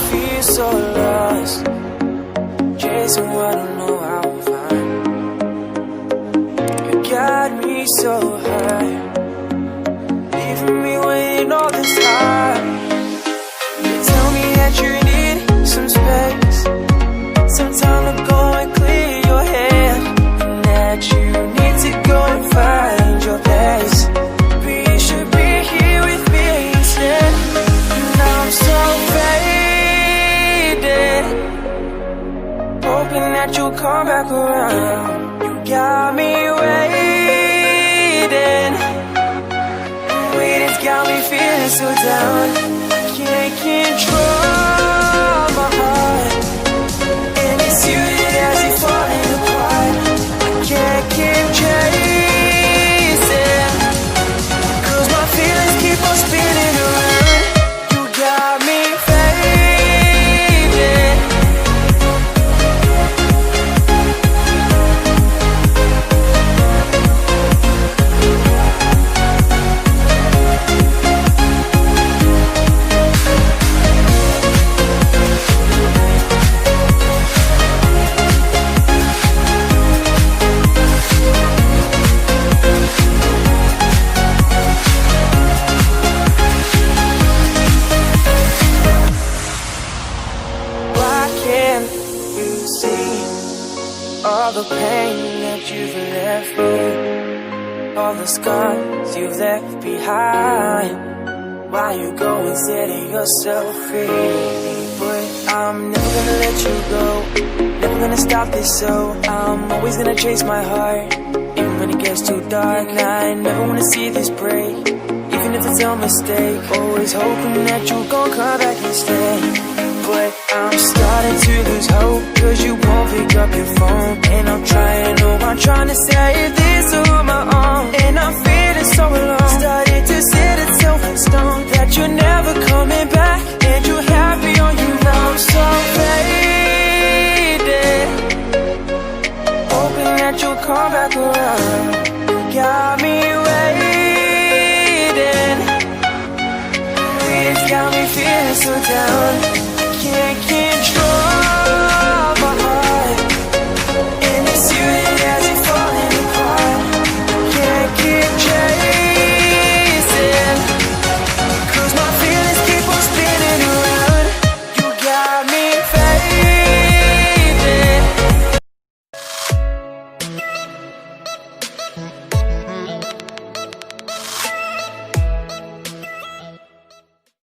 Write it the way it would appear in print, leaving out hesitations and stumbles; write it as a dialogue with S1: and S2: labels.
S1: feel so lost, chasing what I don't know how to find. You got me so high, leaving me waiting all this time. You tell me that you need some space, some time to go and clear your head, and that you need to go and find your place. But you should be here with me instead. Now I'm so faded, hoping that you'll come back around. You got me waiting, waiting's got me feeling so down. I can't control my heart, and it's you that has it falling apart. I can't keep chasing, 'cause my feelings keep on spinning around. You got me fading. Can't you see all the pain that you've left me, all the scars you've left behind? Why you go and setting yourself free? But I'm never gonna let you go, never gonna stop this, so I'm always gonna chase my heart, even when it gets too dark. And I never wanna see this break, even if it's a mistake. Always hoping that you're gonna come back and stay. But I'm starting to lose hope, 'cause you won't pick up your phone. And I'm trying to save this on my own, and I'm feeling so alone. Starting to set itself in stone that you're never coming back, and you're happy on your own. I'm so faded, hoping that you'll come back around. You got me waiting, it's got me feeling so down. Can't control